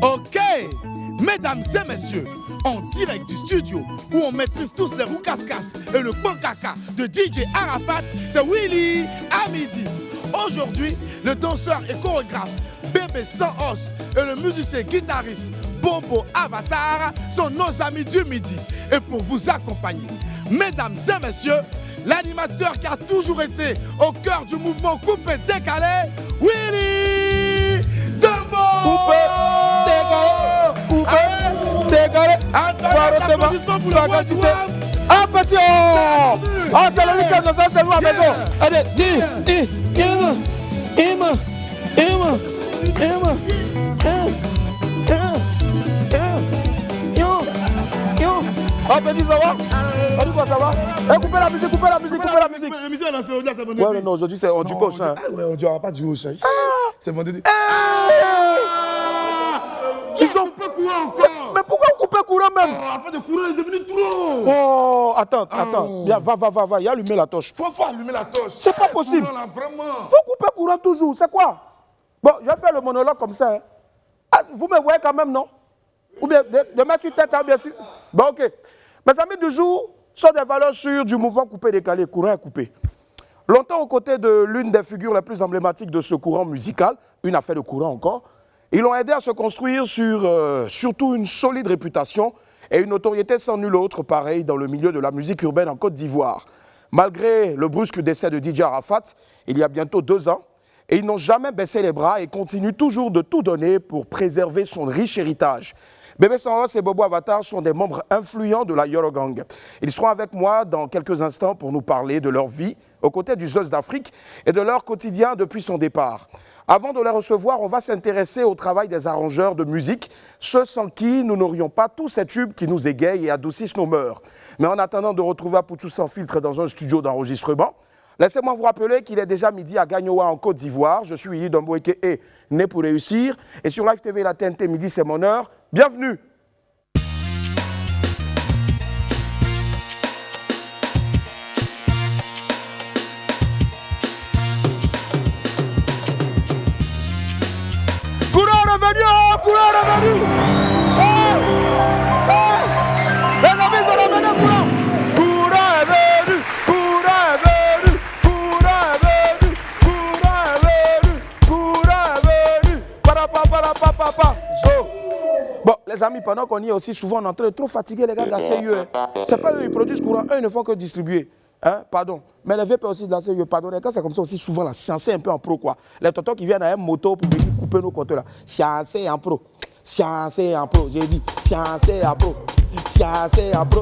Ok, mesdames et messieurs, en direct du studio où on maîtrise tous les roucascas et le pancaka de DJ Arafat, c'est Willy à midi. Aujourd'hui, le danseur et chorégraphe Bébé Sans Os et le musicien guitariste Bobo Avatar sont nos amis du midi. Et pour vous accompagner, mesdames et messieurs, l'animateur qui a toujours été au cœur du mouvement coupé décalé, Willy Dembo. Coupé décalé. Un applaudissement pour le roi du roi. Un petit oh, c'est le week-end, nous sommes chez nous à la maison. Allez, oh, petit, ça va? On dit quoi, ça va? Eh, coupez la musique, coupez la musique, coupez la musique. L'émission est lancée aujourd'hui, c'est vendredi. Ouais, non, aujourd'hui, on dit pas au chien. Ouais, on dira pas du au chien. C'est vendredi. Ils ont pas courant encore. Mais pourquoi on coupe courant même? Afin de courant, il est devenu trop. Oh, attends. Viens, va, il y a allumé la torche. Faut allumer la torche. C'est pas possible. Courant, là, vraiment. Faut couper courant toujours, c'est quoi? Bon, je vais faire le monologue comme ça. Hein. Ah, vous me voyez quand même, non? Ou bien de mettre sur tête, hein, bien sûr. Bon, ok. Mes amis du jour sont des valeurs sûres du mouvement coupé-décalé, courant coupé. Longtemps aux côtés de l'une des figures les plus emblématiques de ce courant musical, une affaire de courant encore, ils l'ont aidé à se construire sur surtout une solide réputation et une notoriété sans nul autre pareil dans le milieu de la musique urbaine en Côte d'Ivoire. Malgré le brusque décès de DJ Arafat, il y a bientôt 2 ans, et ils n'ont jamais baissé les bras et continuent toujours de tout donner pour préserver son riche héritage. Bébé Sans Os et Bobo Avatar sont des membres influents de la Yoro Gang. Ils seront avec moi dans quelques instants pour nous parler de leur vie aux côtés du Zeus d'Afrique et de leur quotidien depuis son départ. Avant de les recevoir, on va s'intéresser au travail des arrangeurs de musique, ceux sans qui nous n'aurions pas tous ces tubes qui nous égayent et adoucissent nos mœurs. Mais en attendant de retrouver Apoutou Sans Filtre dans un studio d'enregistrement, laissez-moi vous rappeler qu'il est déjà midi à Gagnoa en Côte d'Ivoire. Je suis Willy Dembo et né pour réussir. Et sur Live TV La TNT midi, c'est mon heure. Bienvenue. Courant revenu. Les amis sont revenus, courant est venu. Papa. So. Bon, les amis, pendant qu'on y est aussi, souvent on est en train de trop fatiguer les gars de la CIE. Hein. C'est pas eux, ils produisent courant, eux, ils ne font que distribuer. Hein? Pardon. Mais les VP aussi de la CIE, pardon. Quand c'est comme ça aussi, souvent, la science est un peu en pro, quoi. Les tontons qui viennent à un moto pour venir couper nos compteurs là. Science est en pro. J'ai dit, science est en pro. Il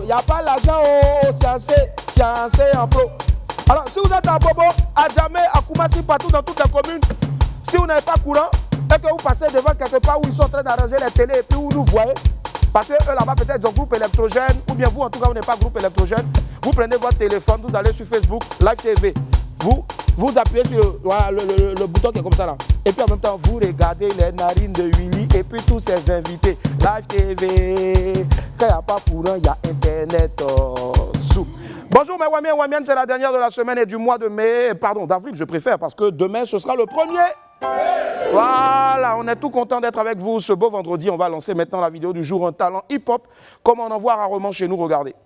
n'y a pas l'argent, science est en pro. Alors, si vous êtes à Bobo, à Djamé, à Koumassi, partout dans toutes les communes, si vous n'avez pas courant, et que vous passez devant quelque part où ils sont en train d'arranger les télés et puis où vous voyez, parce que eux là-bas peut-être ils ont groupe électrogène, ou bien vous en tout cas vous n'êtes pas groupe électrogène, vous prenez votre téléphone, vous allez sur Facebook, Live TV, vous appuyez sur le bouton qui est comme ça là, et puis en même temps vous regardez les narines de Willy et puis tous ses invités, Live TV, quand il n'y a pas courant, il y a Internet, Bonjour mes Wamiens, c'est la dernière de la semaine et du mois de mai, pardon, d'avril je préfère, parce que demain ce sera le 1er. Voilà, on est tout content d'être avec vous ce beau vendredi. On va lancer maintenant la vidéo du jour, un talent hip-hop, comme on en voit rarement chez nous, regardez.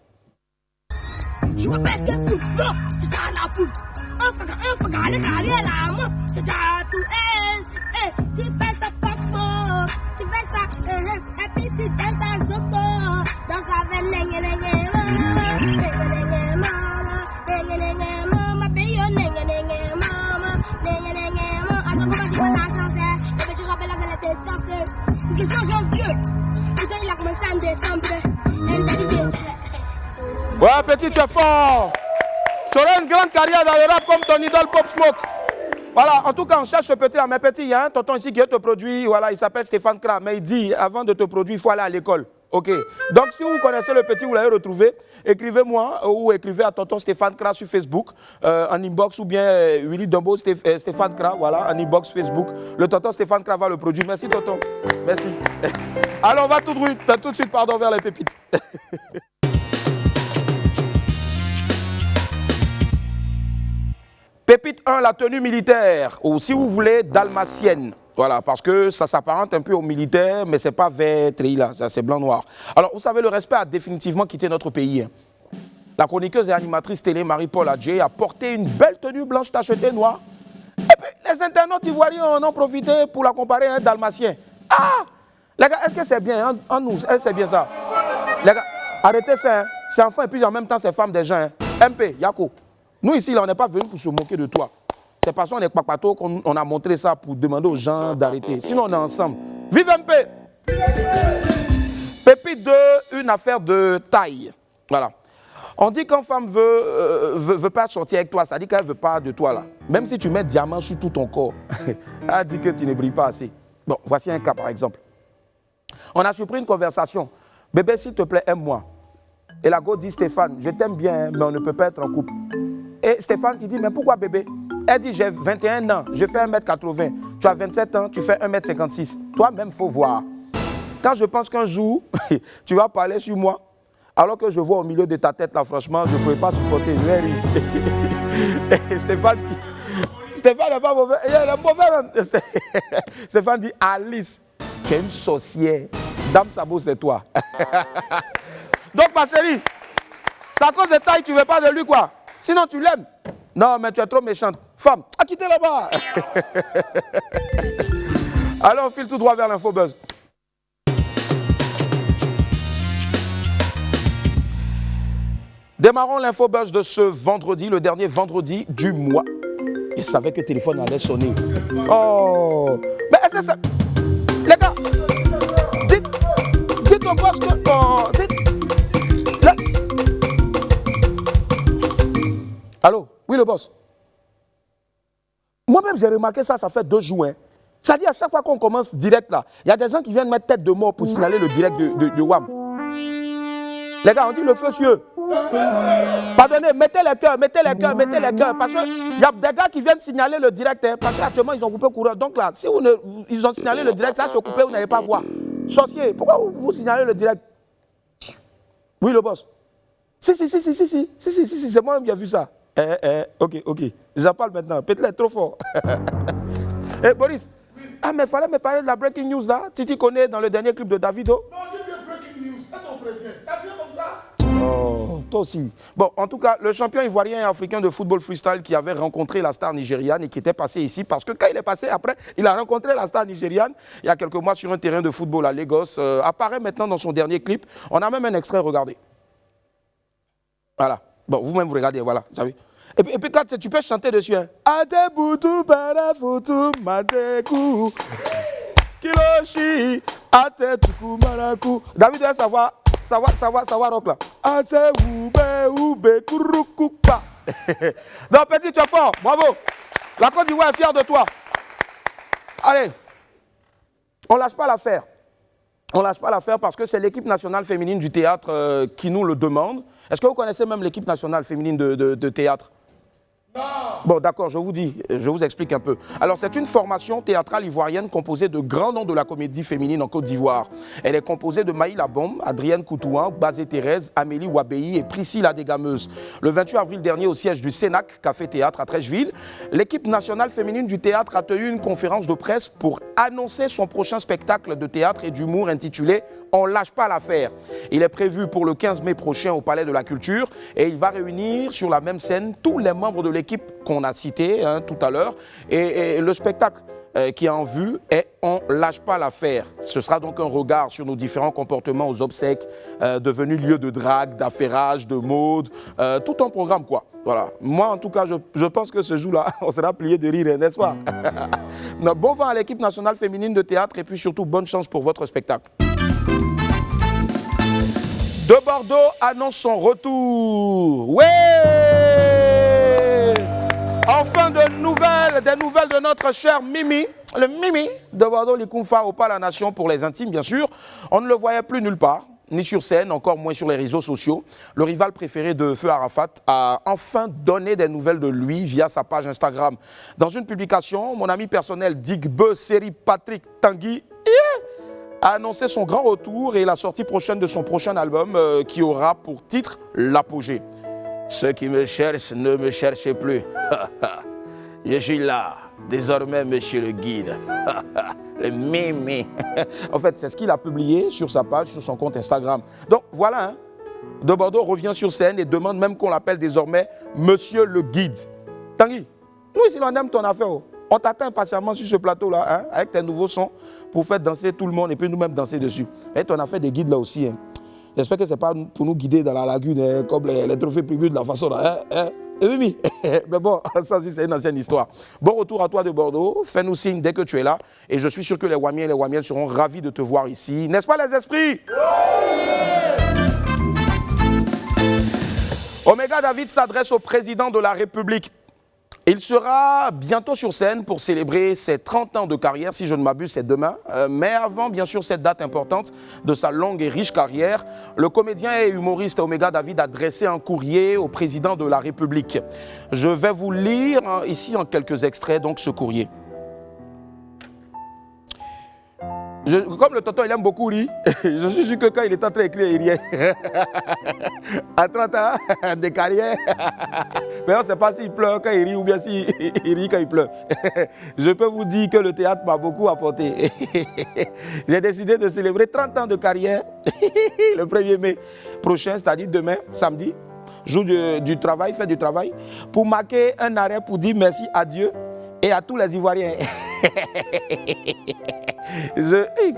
Je me presque fou, Ouais, petit, tu es fort. Tu aurais une grande carrière dans le rap comme ton idole Pop Smoke. Voilà, en tout cas, on cherche ce petit là. Mais petit, il y a un tonton ici qui te produit. Voilà, il s'appelle Stéphane Kra. Mais il dit, avant de te produire, il faut aller à l'école. Ok. Donc, si vous connaissez le petit, vous l'avez retrouvé, écrivez-moi ou écrivez à tonton Stéphane Kra sur Facebook, en inbox ou bien Willy Dembo, Stéphane Kra, voilà, en inbox Facebook. Le tonton Stéphane Kra va le produire. Merci, tonton. Merci. Alors, on va tout de suite, pardon, vers les pépites. Pépite 1, la tenue militaire, ou si vous voulez, dalmatienne. Voilà, parce que ça s'apparente un peu aux militaires, mais ce n'est pas vert, treillis là, ça c'est blanc-noir. Alors, vous savez, le respect a définitivement quitté notre pays. Hein. La chroniqueuse et animatrice télé Marie-Paul Adjé a porté une belle tenue blanche tachetée noire. Et puis, les internautes ivoiriens en ont profité pour la comparer à un dalmatien. Ah! Les gars, est-ce que c'est bien en nous? Est-ce que c'est bien ça? Les gars, arrêtez ça. Hein. C'est enfant et puis en même temps, c'est femme des gens. Hein. MP, Yako. Nous ici, là, on n'est pas venus pour se moquer de toi. C'est parce qu'on est papato qu'on a montré ça pour demander aux gens d'arrêter. Sinon, on est ensemble. Vive MP! Pépite 2, une affaire de taille. Voilà. On dit qu'une femme veut pas sortir avec toi, ça dit qu'elle ne veut pas de toi là. Même si tu mets diamant sur tout ton corps, elle dit que tu ne brilles pas assez. Bon, voici un cas par exemple. On a surpris une conversation. Bébé, s'il te plaît, aime-moi. Et la go dit, Stéphane, je t'aime bien, mais on ne peut pas être en couple. Et Stéphane, il dit, mais pourquoi bébé? Elle dit, j'ai 21 ans, je fais 1m80. Tu as 27 ans, tu fais 1m56. Toi-même, il faut voir. Quand je pense qu'un jour, tu vas parler sur moi, alors que je vois au milieu de ta tête, là, franchement, je ne pouvais pas supporter. Je vais rire. Et Stéphane n'est pas mauvais. Il est mauvais même. Stéphane dit, Alice, qui est une sorcière. Dame Sabo, c'est toi. Donc, ma chérie, c'est à cause de taille, tu ne veux pas de lui, quoi. Sinon, tu l'aimes. Non, mais tu es trop méchante. Femme, à quitter là-bas. Alors, on file tout droit vers l'infobuzz. Démarrons l'infobuzz de ce vendredi, le dernier vendredi du mois. Il savait que le téléphone allait sonner. Oh! Mais est-ce que ça... Les gars, dites au boss que... Oh, là. Allô? Oui, le boss. Moi-même, j'ai remarqué ça, ça fait 2 jours. Hein. Ça dit à chaque fois qu'on commence direct là, il y a des gens qui viennent mettre tête de mort pour signaler le direct de WAM. Les gars, on dit le feu sur eux. Pardonnez, mettez les cœurs, parce qu'il y a des gars qui viennent signaler le direct, hein, parce qu'actuellement ils ont coupé courant. Donc là, si ils ont signalé le direct, ça se coupé, vous n'allez pas voir. Sorcier, pourquoi vous signalez le direct? Oui, le boss. Si, c'est moi-même qui ai vu ça. Ok, j'en parle maintenant, peut-être trop fort. Boris, ah mais il fallait me parler de la breaking news là. Titi connaît dans le dernier clip de Davido. Non, tu dis breaking news, est-ce qu'on prévient? Ça vient comme ça? Oh, toi aussi. Bon, en tout cas, le champion ivoirien et africain de football freestyle qui avait rencontré la star nigériane et qui était passé ici, parce que quand il est passé après, il a rencontré la star nigériane il y a quelques mois sur un terrain de football à Lagos, apparaît maintenant dans son dernier clip. On a même un extrait, regardez. Voilà. Bon, vous-même, vous regardez, voilà, vous savez. Et puis quand tu peux chanter dessus, hein. Adebutu barafutu madeku kiloshi atetuku maraku. David doit savoir rock là. Ate ube kurukupa. Donc petit, tu es fort, bravo. La Côte d'Ivoire est fière de toi. Allez, on lâche pas l'affaire. On lâche pas l'affaire parce que c'est l'équipe nationale féminine du théâtre qui nous le demande. Est-ce que vous connaissez même l'équipe nationale féminine de théâtre? Non. Bon, d'accord, je vous explique un peu. Alors, c'est une formation théâtrale ivoirienne composée de grands noms de la comédie féminine en Côte d'Ivoire. Elle est composée de Maï Labombe, Adrienne Koutouan, Bazé Thérèse, Amélie Wabéi et Priscilla Desgameuse. Le 28 avril dernier, au siège du Cénac, Café Théâtre à Trècheville, l'équipe nationale féminine du théâtre a tenu une conférence de presse pour annoncer son prochain spectacle de théâtre et d'humour intitulé « On lâche pas l'affaire ». Il est prévu pour le 15 mai prochain au Palais de la Culture et il va réunir sur la même scène tous les membres de l'équipe qu'on a cité tout à l'heure. Et le spectacle qui est en vue est « On lâche pas l'affaire ». Ce sera donc un regard sur nos différents comportements aux obsèques, devenus lieux de drague, d'affairage, de mode, tout un programme quoi. Voilà. Moi en tout cas, je pense que ce jour-là, on sera plié de rire, n'est-ce pas? Bon vent à l'équipe nationale féminine de théâtre et puis surtout bonne chance pour votre spectacle. De Bordeaux annonce son retour. Ouais! Enfin des nouvelles de notre cher Mimi. Le Mimi de Bordeaux, l'Ikoumfa au pas la nation pour les intimes, bien sûr. On ne le voyait plus nulle part, ni sur scène, encore moins sur les réseaux sociaux. Le rival préféré de Feu Arafat a enfin donné des nouvelles de lui via sa page Instagram. Dans une publication, mon ami personnel Digbe Seri Patrick Tanguy a annoncé son grand retour et la sortie prochaine de son prochain album qui aura pour titre L'Apogée. Ceux qui me cherchent ne me cherchez plus. Je suis là. désormais, monsieur le guide. Le mimi. En fait, c'est ce qu'il a publié sur sa page, sur son compte Instagram. Donc, voilà, hein. De Bordeaux revient sur scène et demande même qu'on l'appelle désormais monsieur le guide. Tanguy, nous ici, on aime ton affaire. Oh. On t'attend impatiemment sur ce plateau-là, hein, avec tes nouveaux sons, pour faire danser tout le monde et puis nous-mêmes danser dessus. Et ton affaire des guides là aussi. Hein. J'espère que ce n'est pas pour nous guider dans la lagune, hein, comme les trophées privés de la façon là. Hein. Oui, mais bon, ça c'est une ancienne histoire. Bon retour à toi de Bordeaux, fais-nous signe dès que tu es là. Et je suis sûr que les Wamiens et les Wamiennes seront ravis de te voir ici. N'est-ce pas les esprits? Omega David s'adresse au président de la République. Il sera bientôt sur scène pour célébrer ses 30 ans de carrière, si je ne m'abuse, c'est demain. Mais avant, bien sûr, cette date importante de sa longue et riche carrière, le comédien et humoriste Omega David a adressé un courrier au président de la République. Je vais vous lire ici en quelques extraits, donc, ce courrier. Comme le tonton, il aime beaucoup rire, je suis sûr que quand il est en train d'écrire, il riait. À 30 ans de carrière, mais on ne sait pas s'il pleure quand il rit ou bien s'il rit quand il pleure. Je peux vous dire que le théâtre m'a beaucoup apporté. J'ai décidé de célébrer 30 ans de carrière le 1er mai prochain, c'est-à-dire demain, samedi, jour du travail, fête du travail, pour marquer un arrêt pour dire merci à Dieu et à tous les Ivoiriens.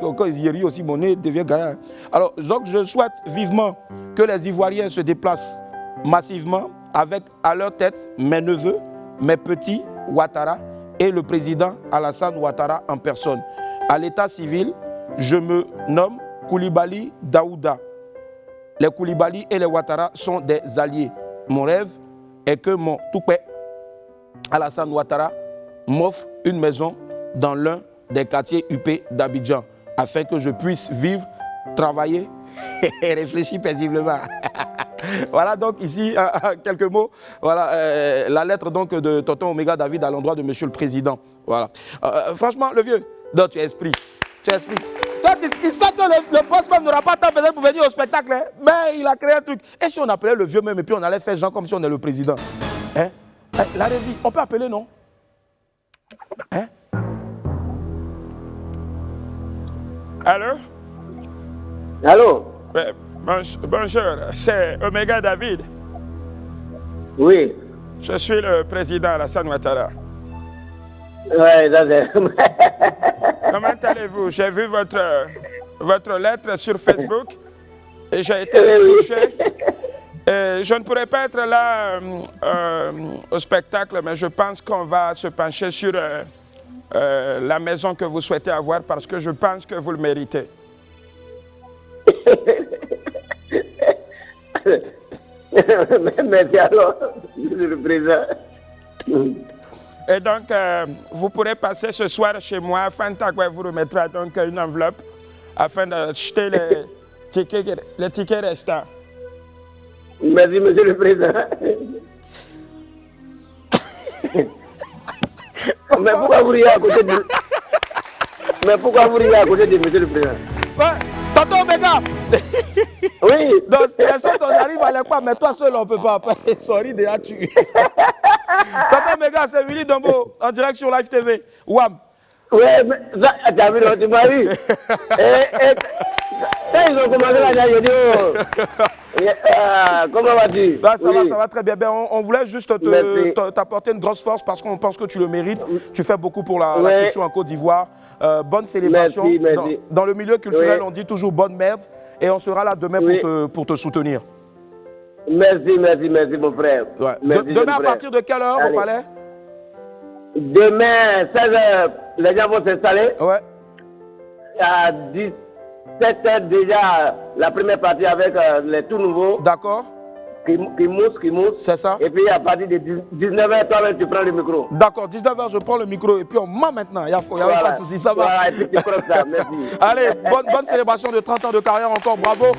Quand ils rient aussi, mon nez devient gaillard. Alors, donc, je souhaite vivement que les Ivoiriens se déplacent massivement avec à leur tête mes neveux, mes petits Ouattara et le président Alassane Ouattara en personne. À l'état civil, je me nomme Koulibaly Daouda. Les Koulibaly et les Ouattara sont des alliés. Mon rêve est que mon toupet Alassane Ouattara m'offre une maison dans l'un des quartiers UP d'Abidjan, afin que je puisse vivre, travailler et réfléchir paisiblement. Voilà donc ici quelques mots. Voilà la lettre donc de tonton Omega David à l'endroit de monsieur le président. Voilà. Franchement, le vieux, donc, tu es esprit. Tu es esprit. Toi, il sent que le poste même n'aura pas tant besoin pour venir au spectacle, hein? Mais il a créé un truc. Et si on appelait le vieux même et puis on allait faire genre comme si on est le président, hein? La régie, on peut appeler, non? Hein? Allô? Allô? Bonjour, c'est Omega David. Oui. Je suis le président Alassane Ouattara. Ouais, ça c'est... Comment allez-vous? J'ai vu votre lettre sur Facebook et j'ai été touché. Je ne pourrais pas être là au spectacle, mais je pense qu'on va se pencher sur la maison que vous souhaitez avoir parce que je pense que vous le méritez. Merci alors, monsieur le président. Et donc, vous pourrez passer ce soir chez moi. Fantagoué vous remettra donc une enveloppe afin d'acheter les tickets restants. Merci, monsieur le président. Mais pourquoi vous riez à côté de... Mais pourquoi vous riez à côté de monsieur le président? Ouais, tonton Omega. Oui. Donc, personne on arrive à l'époque, mais toi seul, on ne peut pas. Sorry, déjà tu. Tonton Omega, c'est Willy Dombo, en direct sur Live TV. Wam. Ouais, mais ça, t'as vu, tu m'as vu. Quand ils ont commencé là, j'ai dit, comment vas-tu? Ça va très bien. On voulait juste t'apporter une grosse force parce qu'on pense que tu le mérites. Tu fais beaucoup pour la culture en Côte d'Ivoire. Bonne célébration. Merci. Dans le milieu culturel, on dit toujours bonne merde. Et on sera là demain pour te soutenir. Merci, mon frère. Ouais. Merci, demain, à partir de quelle heure au palais? Demain, 16h, les gens vont s'installer. Ouais. À 17h déjà, la première partie avec les tout nouveaux. D'accord. Qui moussent. C'est ça. Et puis à partir de 19h, toi-même, tu prends le micro. D'accord, 19h, je prends le micro et puis on ment maintenant. Il n'y a pas de souci, ça va. Voilà, et puis tu prends ça, merci. Allez, bonne célébration de 30 ans de carrière encore, bravo.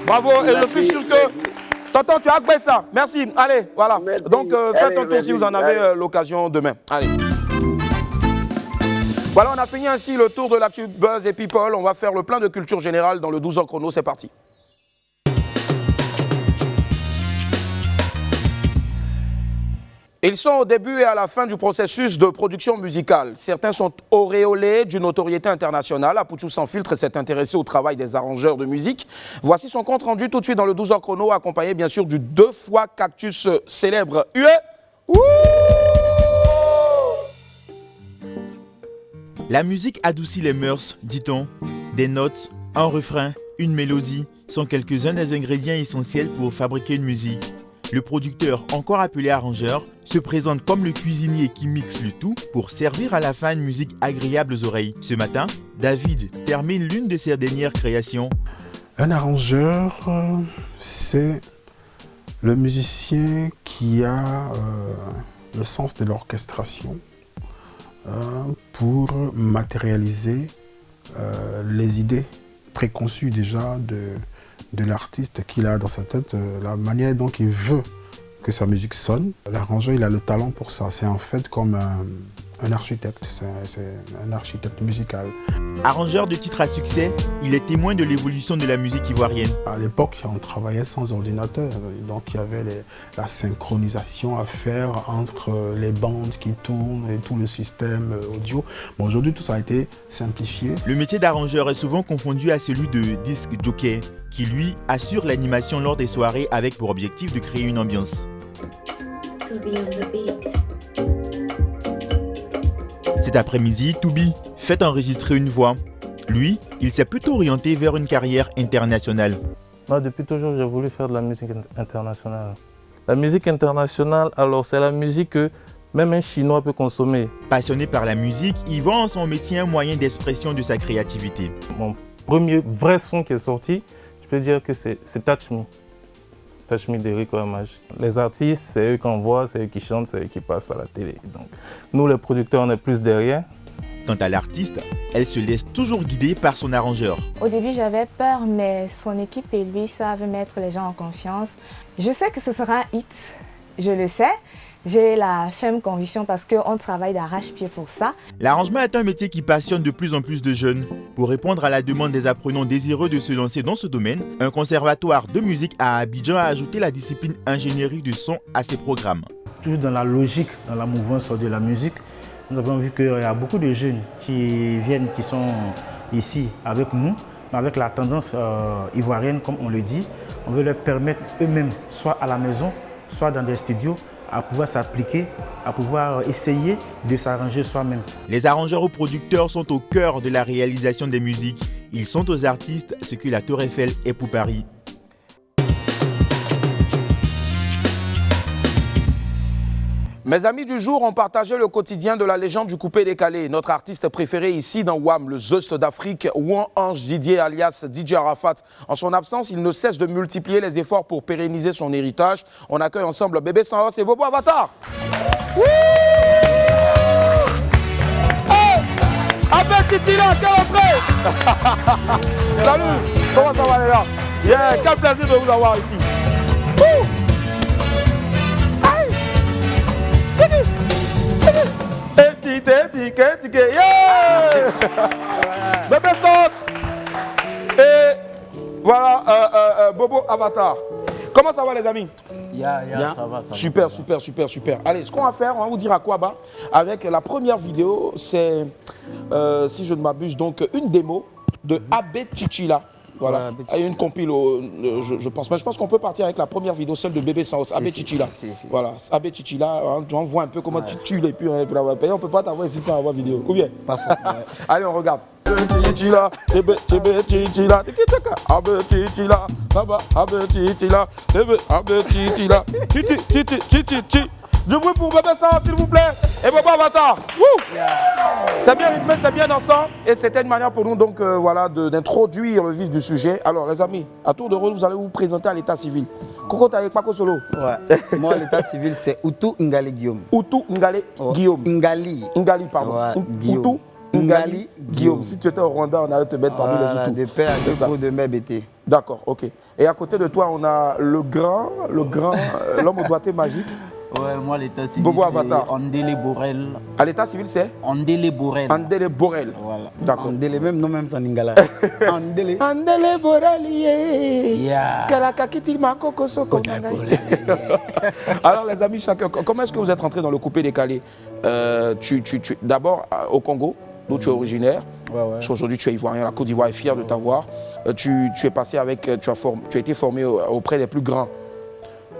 Bravo, et je suis sûr que... Tonton, tu as baissé ça. Merci. Allez, voilà. Merci. Donc, faites un tour si vous en avez l'occasion demain. Allez. Voilà, on a fini ainsi le tour de l'actu Buzz et People. On va faire le plein de culture générale dans le 12h chrono. C'est parti. Ils sont au début et à la fin du processus de production musicale. Certains sont auréolés d'une notoriété internationale. Apouchou Sans Filtre s'est intéressé au travail des arrangeurs de musique. Voici son compte rendu tout de suite dans le 12h chrono, accompagné bien sûr du 2 fois Cactus célèbre. La musique adoucit les mœurs, dit-on. Des notes, un refrain, une mélodie sont quelques-uns des ingrédients essentiels pour fabriquer une musique. Le producteur, encore appelé arrangeur, se présente comme le cuisinier qui mixe le tout pour servir à la fin une musique agréable aux oreilles. Ce matin, David termine l'une de ses dernières créations. Un arrangeur, c'est le musicien qui a le sens de l'orchestration pour matérialiser les idées préconçues déjà de l'artiste qu'il a dans sa tête, la manière dont il veut que sa musique sonne. L'arrangeur, il a le talent pour ça. C'est en fait comme un architecte, c'est un architecte musical. Arrangeur de titres à succès, il est témoin de l'évolution de la musique ivoirienne. À l'époque, on travaillait sans ordinateur, donc il y avait la synchronisation à faire entre les bandes qui tournent et tout le système audio. Bon, aujourd'hui, tout ça a été simplifié. Le métier d'arrangeur est souvent confondu à celui de disc jockey, qui lui assure l'animation lors des soirées avec pour objectif de créer une ambiance. Cet après-midi, Toubi fait enregistrer une voix. Lui, il s'est plutôt orienté vers une carrière internationale. Moi, depuis toujours, j'ai voulu faire de la musique internationale. La musique internationale, alors c'est la musique que même un Chinois peut consommer. Passionné par la musique, il voit en son métier un moyen d'expression de sa créativité. Mon premier vrai son qui est sorti, je peux dire que c'est Touch Me. Touch Me d'Eric Oamage. Les artistes, c'est eux qu'on voit, c'est eux qui chantent, c'est eux qui passent à la télé. Donc, nous, les producteurs, on est plus derrière. Quant à l'artiste, elle se laisse toujours guider par son arrangeur. Au début, j'avais peur, mais son équipe et lui savent mettre les gens en confiance. Je sais que ce sera un hit, je le sais. J'ai la ferme conviction parce qu'on travaille d'arrache-pied pour ça. L'arrangement est un métier qui passionne de plus en plus de jeunes. Pour répondre à la demande des apprenants désireux de se lancer dans ce domaine, un conservatoire de musique à Abidjan a ajouté la discipline ingénierie du son à ses programmes. Toujours dans la logique, dans la mouvance de la musique, nous avons vu qu'il y a beaucoup de jeunes qui viennent, qui sont ici avec nous, mais avec la tendance ivoirienne, comme on le dit. On veut leur permettre eux-mêmes, soit à la maison, soit dans des studios, à pouvoir s'appliquer, à pouvoir essayer de s'arranger soi-même. Les arrangeurs ou producteurs sont au cœur de la réalisation des musiques. Ils sont aux artistes ce que la Tour Eiffel est pour Paris. Mes amis du jour ont partagé le quotidien de la légende du coupé décalé. Notre artiste préféré ici dans WAM, le Zeust d'Afrique, Ouan Ange Didier alias DJ Arafat. En son absence, il ne cesse de multiplier les efforts pour pérenniser son héritage. On accueille ensemble Bébé Sans Os et Bobo Avatar. Hey, Abel Titila, quelle entrée. Salut, comment ça va les gars? Yeah, quel plaisir de vous avoir ici. Yeah! Bébé Sauce. Et voilà Bobo Avatar. Comment ça va les amis? Yeah, ça va. Super. Allez, ce qu'on va faire, on va vous dire à quoi bas. Avec la première vidéo, c'est, si je ne m'abuse, donc une démo de Abbé Chichila. Voilà, il y a une compile, je pense. Mais je pense qu'on peut partir avec la première vidéo, celle de Bébé Sans Os, Abbé Chichila. Voilà, Abbé Chichila, on voit un peu comment tu tues les purs. On ne peut pas t'avoir ici sans avoir vidéo. Ou bien? Allez, on regarde. Chichila, Abbé Chichila, Abbé Chichila, Abbé Chichila, Abbé Chichila, Chichi. Du bruit pour Bébé Sans Os, s'il vous plaît. Et Bobo Avatar. C'est bien rythmé, c'est bien dansant. Et c'était une manière pour nous donc voilà, d'introduire le vif du sujet. Alors les amis, à tour de rôle, vous allez vous présenter à l'état civil. Coco, t'es avec Paco Solo? Ouais. Moi, l'état civil, c'est Outou Ngali Guillaume. Outou Ngali Guillaume. Ngali, pardon. Ouais, Outou Ngali Guillaume. Si tu étais au Rwanda, on allait te mettre parmi les Outous. De père à deux pour de mère BT. D'accord, ok. Et à côté de toi, on a le grand, l'homme au doigté magique. Ouais, moi, l'état civil, Bobo Avatar. Andele Borel. À l'état civil, c'est Andele Borel. Andele Borel. Voilà. D'accord. Andele, même non, même ça Ningala. Andele. Andele Borel, Yeah. Karakakiti Makoko Soko. Alors, les amis, chacun, comment est-ce que vous êtes rentrés dans le coupé décalé? D'abord, au Congo, d'où tu es originaire. Ouais. Aujourd'hui, tu es ivoirien, la Côte d'Ivoire est fière de t'avoir. Tu es passé avec, tu as été formé auprès des plus grands.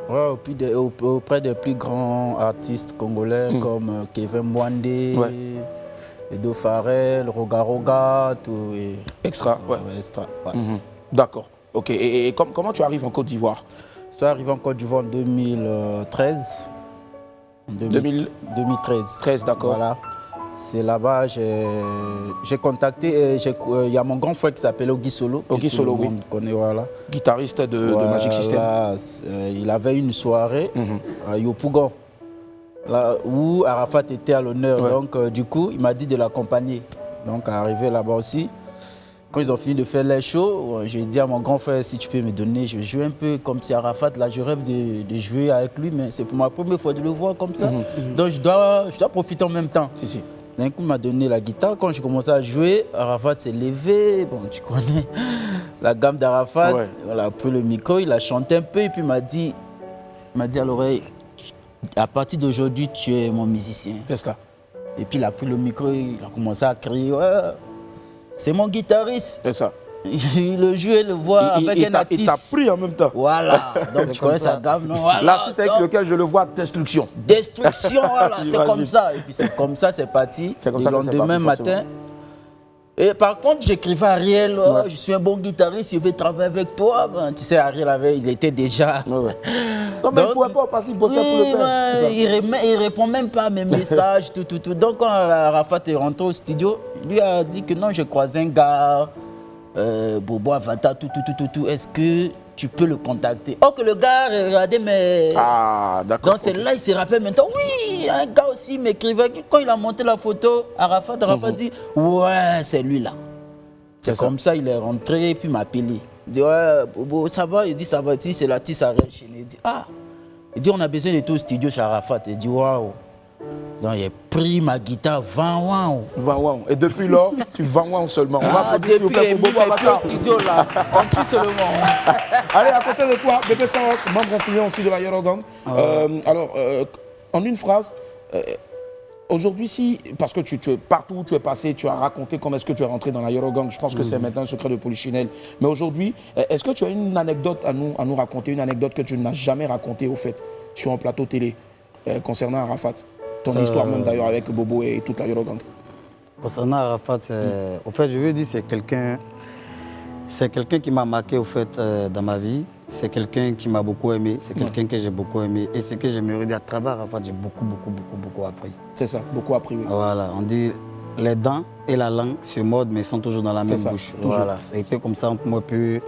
Ouais, auprès des plus grands artistes congolais comme Kevin Mwande, Edo Farel, Roga Roga, tout. Extra, ouais. Extra, ouais. D'accord. Ok. Et comment tu arrives en Côte d'Ivoire? Je suis arrivé en Côte d'Ivoire en 2013. 2013, d'accord. Voilà. C'est là-bas, j'ai contacté, il y a mon grand frère qui s'appelle Ogi Solo. Ogi Solo, oui. Connaît, voilà. Guitariste de Magic System. Il avait une soirée à Yopougon, là où Arafat était à l'honneur. Donc, du coup, il m'a dit de l'accompagner. Donc, arrivé là-bas aussi. Quand ils ont fini de faire les shows, j'ai dit à mon grand frère, si tu peux me donner, je joue un peu comme si Arafat, là je rêve de jouer avec lui, mais c'est pour ma première fois de le voir comme ça. Donc je dois profiter en même temps. Si. D'un coup, il m'a donné la guitare. Quand j'ai commencé à jouer, Arafat s'est levé. Bon, tu connais la gamme d'Arafat. Ouais. Il a pris le micro, il a chanté un peu et puis il m'a dit à l'oreille, à partir d'aujourd'hui, tu es mon musicien. C'est ça. Et puis il a pris le micro, il a commencé à crier, ouais, c'est mon guitariste. C'est ça. Il le joue et le voit avec un artiste. Il t'a pris en même temps. Voilà. Donc tu connais sa gamme, non? Voilà. L'artiste avec lequel je le vois, Destruction. Destruction, voilà. C'est comme ça. Et puis c'est comme ça, c'est parti. C'est comme ça. Le lendemain matin. Et par contre, j'écrivais à Ariel, je suis un bon guitariste, je vais travailler avec toi. Ben, tu sais, Ariel il était déjà. Non, mais il ne pouvait pas passer pour ça pour le faire. Il répond même pas à mes messages, tout. Donc quand Arafat est rentré au studio, il lui a dit que non, j'ai croisé un gars, Bobo Avatar, tout. Est-ce que tu peux le contacter? Oh, que le gars regardait mes... Ah, d'accord. Donc c'est là, il se rappelle maintenant. Oui, un gars aussi m'écrivait. Quand il a monté la photo, Arafat dit, ouais, c'est lui là. C'est comme ça, il est rentré et puis il m'a appelé. Il dit, ouais, Bobo, ça va? Il dit, ça va. Il dit, c'est l'artiste Ariel Chéné. Il dit, ah. Il dit, on a besoin de toi au studio chez Arafat. Il dit, waouh. Donc il a pris ma guitare, Van. Et depuis lors, tu Van seulement. On va depuis Bobo Avatar au studio là, on tue seulement. Allez, à côté de toi, Bébé Saros, membre influent aussi de la Yoro Gang. Alors, en une phrase, aujourd'hui, parce que tu es partout où tu es passé, tu as raconté comment est-ce que tu es rentré dans la Yoro Gang. Je pense que c'est maintenant un secret de Polichinelle. Mais aujourd'hui, est-ce que tu as une anecdote à nous raconter, une anecdote que tu n'as jamais racontée au fait sur un plateau télé concernant Arafat? Ton histoire même d'ailleurs avec Bobo et toute la Yoro Gang. Concernant Arafat, au fait, je veux dire, c'est quelqu'un qui m'a marqué au fait dans ma vie. C'est quelqu'un qui m'a beaucoup aimé, c'est quelqu'un que j'ai beaucoup aimé. Et ce que j'aimerais dire à travers Arafat, j'ai beaucoup appris. C'est ça, beaucoup appris, oui. Voilà, on dit les dents et la langue se mordent mais sont toujours dans la même bouche. Voilà, ça a été comme ça entre moi et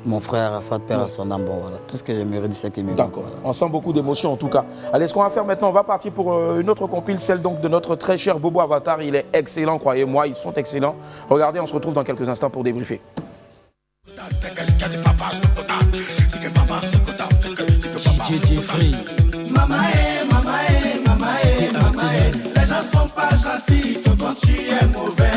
mon frère Arafat, père à son âme. Bon, voilà, tout ce que j'aimerais dire, c'est qu'il me D'accord, voilà. On sent beaucoup d'émotions en tout cas. Allez, ce qu'on va faire maintenant, on va partir pour une autre compile, celle donc de notre très cher Bobo Avatar. Il est excellent, croyez-moi, ils sont excellents. Regardez, on se retrouve dans quelques instants pour débriefer. DJ Free. Mama, les gens sont pas gentils, toi tu es mauvais.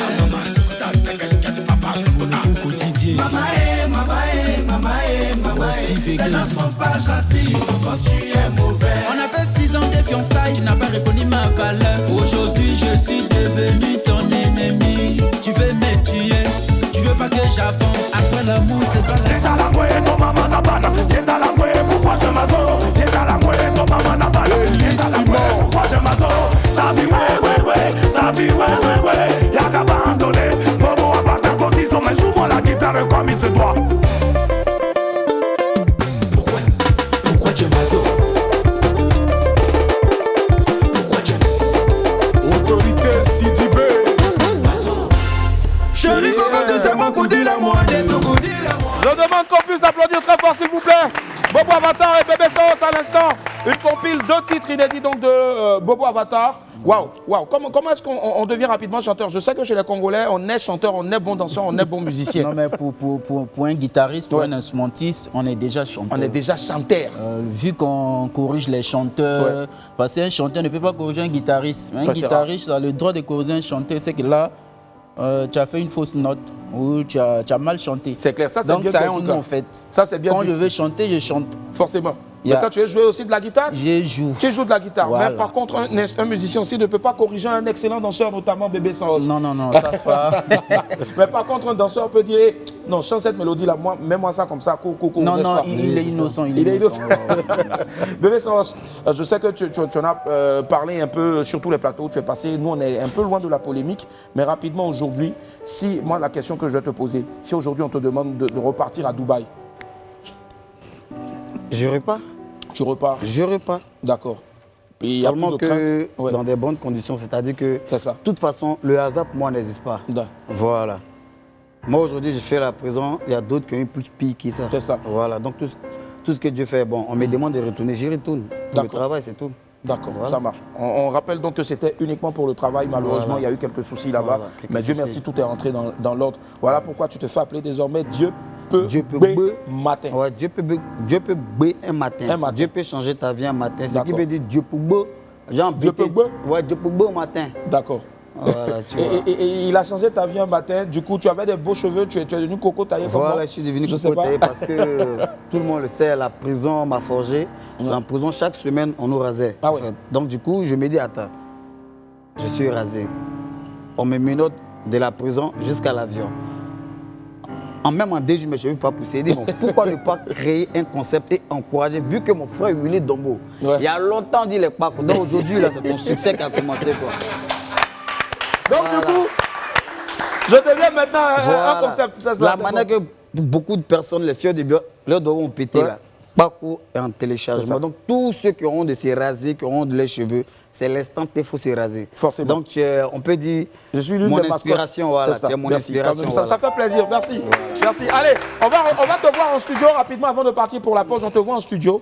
Les gens sont pas gentils, toi tu es mauvais. On a fait 6 ans de fiançailles, tu n'as pas reconnu ma valeur. Aujourd'hui je suis devenu ton ennemi. Tu veux me tuer, tu veux pas que j'avance. Après l'amour c'est pas la comme il se doit. Pourquoi tu es maso? Pourquoi tu es autorité CDB? Chérie, quand tu sais mon coup dit la moi. Je demande qu'on puisse applaudir très fort s'il vous plaît. Bobo Avatar et Bébé Saros, à l'instant une compile de titres inédits donc de Bobo Avatar. Waouh. Comment est-ce qu'on devient rapidement chanteur? Je sais que chez les Congolais, on est chanteur, on est bon danseur, on est bon musicien. Non, mais pour un guitariste, pour un instrumentiste, on est déjà chanteur. On est déjà chanteur. Vu qu'on corrige les chanteurs, parce qu'un chanteur ne peut pas corriger un guitariste. Un guitariste a le droit de corriger un chanteur, c'est que là, tu as fait une fausse note ou tu as mal chanté. C'est clair, ça c'est donc bien. Donc ça a un nom en fait. Ça c'est bien. Quand je veux chanter, je chante. Forcément. Mais quand tu veux jouer aussi de la guitare? Je joue. Tu joues de la guitare. Voilà. Mais par contre, un musicien aussi ne peut pas corriger un excellent danseur, notamment Bébé Sans. Non, ça se passe. Mais par contre, un danseur peut dire non, chante cette mélodie-là, mets-moi ça comme ça, Non, il est innocent. Il est innocent. Bébé Sans, je sais que tu en as parlé un peu sur tous les plateaux où tu es passé. Nous, on est un peu loin de la polémique. Mais rapidement, aujourd'hui, moi, la question que je vais te poser, si aujourd'hui on te demande de repartir à Dubaï, je repars. Tu repars? Je repars. D'accord. Seulement que dans des bonnes conditions, c'est-à-dire que de toute façon, le hasard pour moi n'existe pas. Voilà. Moi aujourd'hui, je fais la prison, il y a d'autres qui ont eu plus pire que ça. C'est ça. Voilà, donc tout ce que Dieu fait, bon, on me demande de retourner, j'y retourne. Le travail, c'est tout. D'accord, ça marche. On rappelle donc que c'était uniquement pour le travail. Malheureusement, il y a eu quelques soucis là-bas. Mais Dieu merci, tout est rentré dans l'ordre. Voilà pourquoi tu te fais appeler désormais Dieu peut matin. Ouais, Dieu peut un matin. Dieu peut changer ta vie un matin. Ce qui veut dire Dieu peut Dieu peut ouais, Dieu peut au matin. D'accord. Voilà, et il a changé ta vie un matin. Du coup, tu avais des beaux cheveux, tu es devenu coco taillé comme moi. Voilà, je suis devenu coco taillé parce que tout le monde le sait, la prison m'a forgé. C'est en prison, chaque semaine, on nous rasait. En fait. Donc du coup, je me dis, attends, je suis rasé. On me menotte de la prison jusqu'à l'avion. Même en DG, je ne me suis pas poussé. Bon, pourquoi ne pas créer un concept et encourager, vu que mon frère Willy Dombo, il y a longtemps, dit les pas. Donc aujourd'hui, c'est ton succès qui a commencé. Quoi. Donc du coup, je deviens maintenant un concept. La manière que beaucoup de personnes, les filles de bio, leurs doigts ont pété là. Parcours et en téléchargement. Donc tous ceux qui auront de se raser, qui auront de leurs cheveux, c'est l'instant qu'il faut se raser. Forcément. Donc on peut dire, je suis l'une mon des inspiration, voilà, tu es mon inspiration. Ça fait plaisir, merci. Merci. Allez, on va te voir en studio rapidement avant de partir pour la pause. On te voit en studio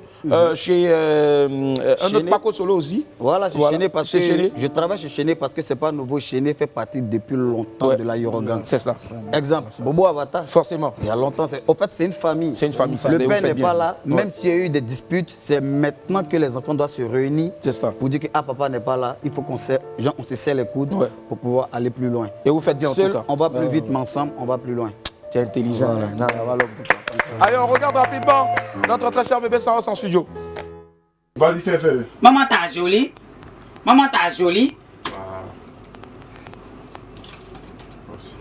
chez un autre Paco Solo aussi. Voilà, chez Chéné parce que je travaille chez Chéné parce que c'est pas nouveau. Chéné fait partie depuis longtemps de la Yorogang. C'est cela. Exemple, Bobo Avatar. Forcément. Il y a longtemps. En fait, c'est une famille. C'est une famille. Le père n'est pas là. Même s'il y a eu des disputes, c'est maintenant que les enfants doivent se réunir pour dire que papa n'est pas là. Il faut qu'on se serre les coudes pour pouvoir aller plus loin. Et vous faites bien Seul, en tout cas. On va plus vite, mais ensemble, on va plus loin. Tu es intelligent. Allez, on regarde rapidement notre très cher Bébé Sans en studio. Vas-y, fais. Maman, t'as joli. Maman, t'as joli. Merci.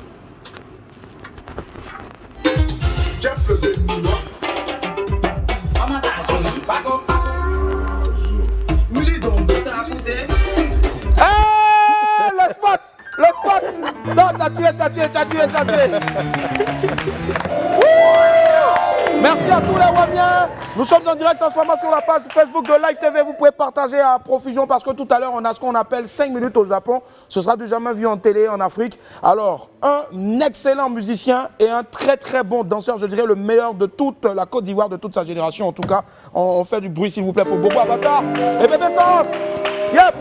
Jeff le Béninois. Maman, t'as joli. Paco. Willy Dombo, ça a poussé. Le spot. Non, t'as tué. Merci à tous les Wamiens. Nous sommes en direct en ce moment sur la page Facebook de Live TV. Vous pouvez partager à profusion parce que tout à l'heure, on a ce qu'on appelle 5 minutes au Japon. Ce sera du jamais vu en télé en Afrique. Alors, un excellent musicien et un très très bon danseur, je dirais le meilleur de toute la Côte d'Ivoire, de toute sa génération. En tout cas, on fait du bruit s'il vous plaît pour Bobo Avatar et Bébé Sans. Yep.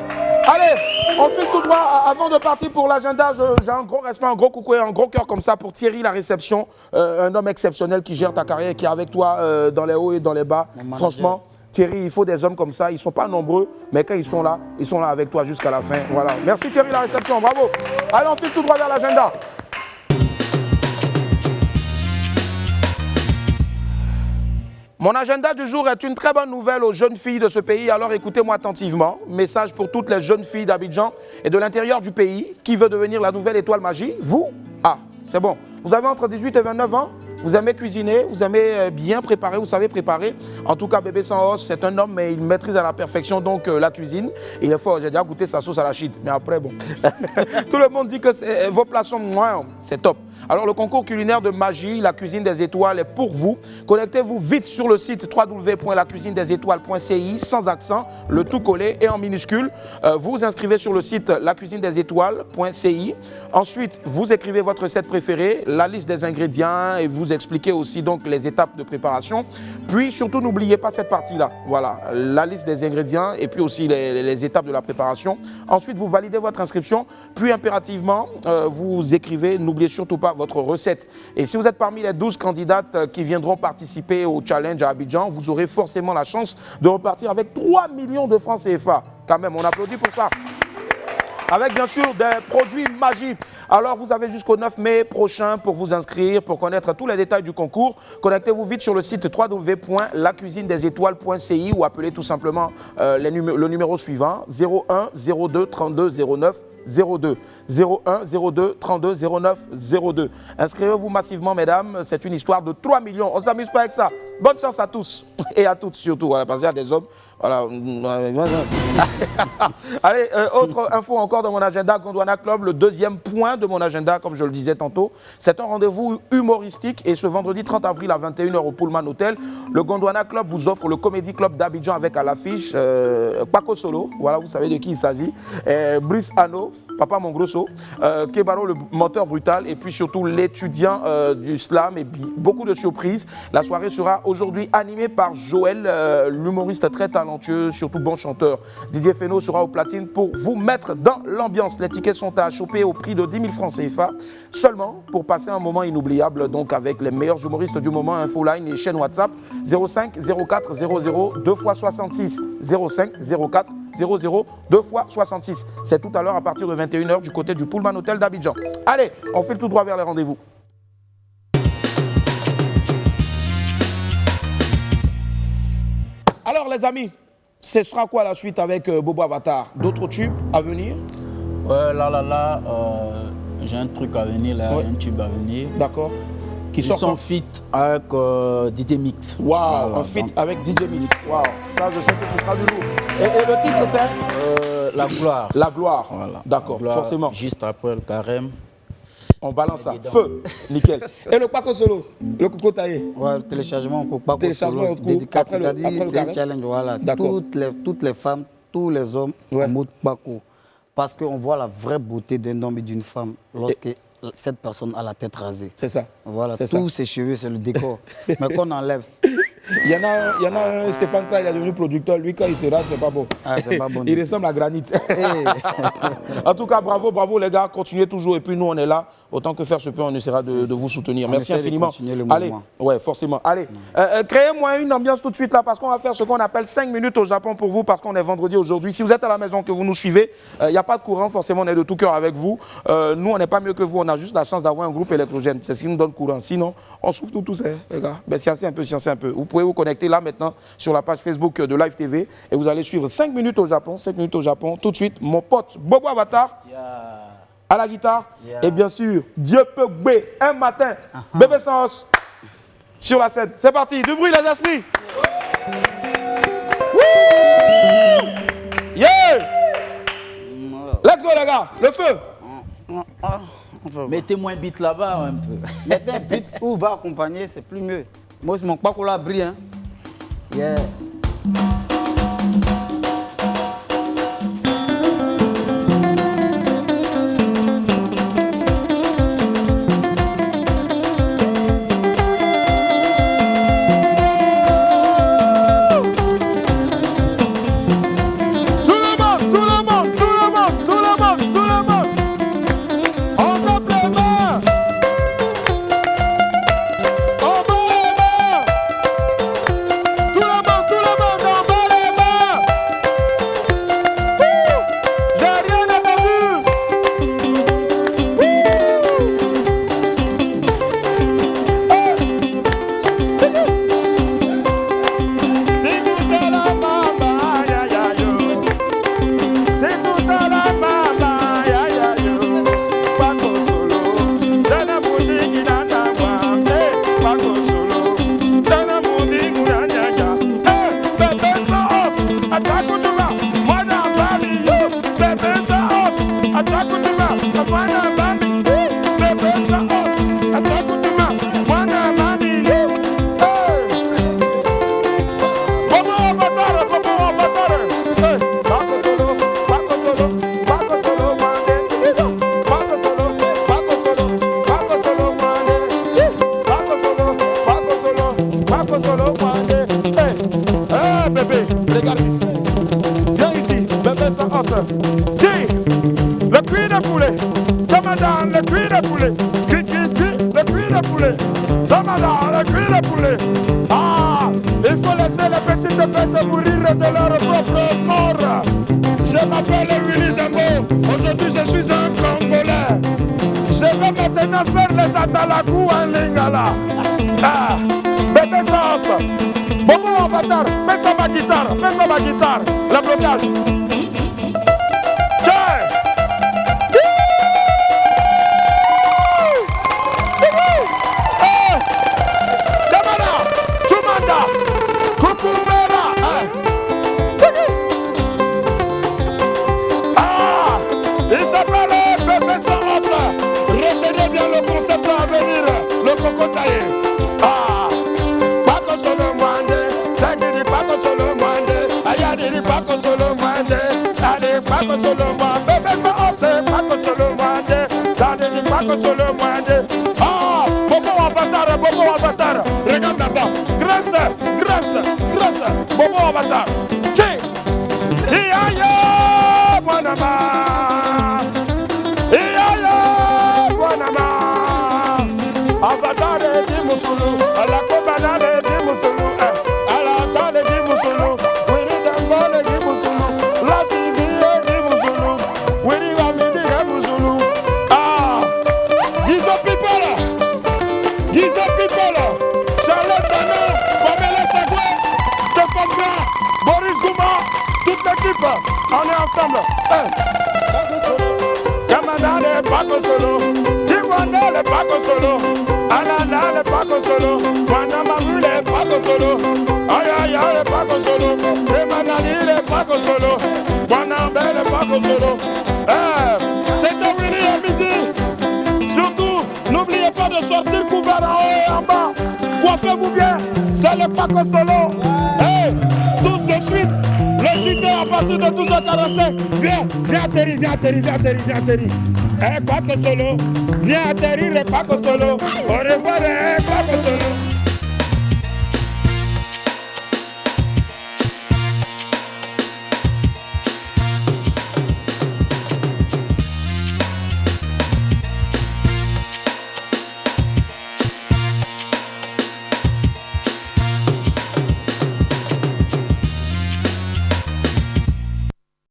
Allez, on file tout droit. Avant de partir pour l'agenda, j'ai un gros respect, un gros coucou et un gros cœur comme ça pour Thierry La Réception, un homme exceptionnel qui gère ta carrière et qui est avec toi dans les hauts et dans les bas. Franchement, Thierry, il faut des hommes comme ça. Ils ne sont pas nombreux, mais quand ils sont là avec toi jusqu'à la fin. Voilà. Merci Thierry La Réception, bravo. Allez, on file tout droit vers l'agenda. Mon agenda du jour est une très bonne nouvelle aux jeunes filles de ce pays, alors écoutez-moi attentivement. Message pour toutes les jeunes filles d'Abidjan et de l'intérieur du pays. Qui veut devenir la nouvelle étoile magie? Vous? Ah, c'est bon. Vous avez entre 18 et 29 ans? Vous aimez cuisiner, vous aimez bien préparer, vous savez préparer. En tout cas, Bébé Sans Os, c'est un homme, mais il maîtrise à la perfection donc la cuisine. Il est fort, j'ai déjà goûté sa sauce à la shit, mais après, bon. Tout le monde dit que vos plats sont c'est top. Alors, le concours culinaire de magie, la cuisine des étoiles, est pour vous. Connectez-vous vite sur le site www.lacuisinedesétoiles.ci, sans accent, le tout collé et en minuscule. Vous vous inscrivez sur le site lacuisinedesétoiles.ci. Ensuite, vous écrivez votre recette préférée, la liste des ingrédients et vous expliquer aussi donc les étapes de préparation. Puis surtout, n'oubliez pas cette partie-là. Voilà, la liste des ingrédients et puis aussi les étapes de la préparation. Ensuite, vous validez votre inscription. Puis impérativement, vous écrivez, n'oubliez surtout pas votre recette. Et si vous êtes parmi les 12 candidates qui viendront participer au challenge à Abidjan, vous aurez forcément la chance de repartir avec 3 millions de francs CFA. Quand même, on applaudit pour ça. Avec bien sûr des produits magiques. Alors vous avez jusqu'au 9 mai prochain pour vous inscrire, pour connaître tous les détails du concours. Connectez-vous vite sur le site www.lacuisinedesétoiles.ci ou appelez tout simplement le numéro suivant 01 02 32 09 02. 01 02 32 09 02. Inscrivez-vous massivement, mesdames. C'est une histoire de 3 millions. On ne s'amuse pas avec ça. Bonne chance à tous et à toutes surtout. Voilà, parce qu'il y a des hommes. Voilà. Allez, autre info encore dans mon agenda, Gondwana Club, le deuxième point de mon agenda, comme je le disais tantôt, c'est un rendez-vous humoristique et ce vendredi 30 avril à 21h au Pullman Hotel, le Gondwana Club vous offre le Comedy Club d'Abidjan avec à l'affiche Paco Solo, voilà, vous savez de qui il s'agit, Brice Ano, Papa Mongrosso, Kebaro le moteur brutal et puis surtout l'étudiant du slam et beaucoup de surprises. La soirée sera aujourd'hui animée par Joël, l'humoriste très talentueux, surtout bon chanteur. Didier Feno sera au platine pour vous mettre dans l'ambiance. Les tickets sont à choper au prix de 10 000 francs CFA seulement pour passer un moment inoubliable donc avec les meilleurs humoristes du moment. Infoline et chaîne WhatsApp 05 04 00 2x66 05 04 00 2x66. C'est tout à l'heure à partir de 21h du côté du Pullman Hotel d'Abidjan. Allez, on file tout droit vers les rendez-vous. Alors les amis, ce sera quoi la suite avec Bobo Avatar? D'autres tubes à venir? Ouais, là, j'ai un truc à venir, là, un tube à venir. D'accord. Ils sont fit avec DJ Mix. Waouh, voilà, un fit avec DJ Mix. Waouh, ça je sais que ce sera du lourd. Et le titre c'est La gloire. La gloire. Voilà. D'accord, forcément. Juste après le carême. On balance ça. Feu, nickel. Et le Paco Solo, le Coco Taillé. Ouais, le téléchargement au Paco Solo, dédicace, c'est-à-dire c'est un challenge. Voilà. Toutes les femmes, tous les hommes en mode Paco. Parce qu'on voit la vraie beauté d'un homme et d'une femme lorsque cette personne a la tête rasée. C'est ça. Voilà, tous ses cheveux, c'est le décor. Mais qu'on enlève. Il y en a un, Stéphane Kra, il est devenu producteur. Lui, quand il se rase, c'est pas bon. Ah, c'est pas bon. Il ressemble à granit. En tout cas, bravo les gars. Continuez toujours. Et puis nous, on est là. Autant que faire se peut, on essaiera de vous soutenir. Merci infiniment. Allez, ouais, forcément. Allez, créez-moi une ambiance tout de suite là parce qu'on va faire ce qu'on appelle 5 minutes au Japon pour vous parce qu'on est vendredi aujourd'hui. Si vous êtes à la maison, que vous nous suivez, il n'y a pas de courant. Forcément, on est de tout cœur avec vous. Nous, on n'est pas mieux que vous. On a juste la chance d'avoir un groupe électrogène. C'est ce qui nous donne courant. Sinon, on souffre tous, les gars. Ben, sciencez un peu, sciencez un peu. Vous pouvez vous connecter là maintenant sur la page Facebook de Live TV et vous allez suivre 5 minutes au Japon. 5 minutes au Japon. Tout de suite, mon pote Bobo Avatar. À la guitare, et bien sûr, Dieu peut bé, un matin, Bébé Sans sur la scène. C'est parti, du bruit les esprits. Yeah! Let's go les gars, le feu. Mettez-moi un beat là-bas un peu. Mettez un beat où va accompagner, c'est plus mieux. Moi, c'est mon Paco là brille, hein. Yeah. Tout le monde Paco Solo, Mwande. Hey, bébé, regarde ici. Viens ici, bébé sans os. Dis, le cuir de poulet. Commandant, le cuir de poulet. Qui, le cuir de poulet. Commandant, le cuir de poulet. Ah, il faut laisser les petites bêtes mourir de leur propre mort. Je m'appelle Willy Dembo. Aujourd'hui, je suis un Congolais. Je vais maintenant faire les atalakou en lingala. Ah, bébé sans os. Bobo Avatar, mets ça ma guitare, le blocage. Tiens! Damana, Tumanda, Kukumera. Ah, il s'appelle Bébé Samos. Retenez bien le concept à venir, le cocotaillé. Ah, Paco Solo Mwande, Tangiri Paco Solo Mwande, Ayadiri Paco Solo Mwande, Adi Paco Solo Mwande, Bébé Samos, Paco Solo Mwande, Tangiri Paco Solo Mwande. Ah, Bobo Avatar, regarde là-bas, grâce, Bobo Avatar. Iya, Wanama, Avatar de Musulu, à la Kobana de Musulu, à la Tale de Musulu, Willy Dambole de Musulu, la TV de Musulu, Willy Wamidi de Musulu. Ah, Gizo people, Charlotte Dana, Pamela Sagwe, Stéphane Blanc, Boris Gouma, toute l'équipe, on est ensemble. Kamana le Paco Solo, Diwana le Paco Solo, Anana le Paco Solo, Wanamamu le Paco Solo, Ayaya le Paco Solo, Emanani le Paco Solo, Wanambe le Paco Solo. C'est terminé à midi. Surtout, n'oubliez pas de sortir couvert en haut et en bas. Coiffez-vous bien, c'est le Paco Solo. Tout de suite. Le JT à partir de 12h45. Viens atterrir. Paco Solo, viens atterrir, Paco Solo. Au revoir, Paco Solo.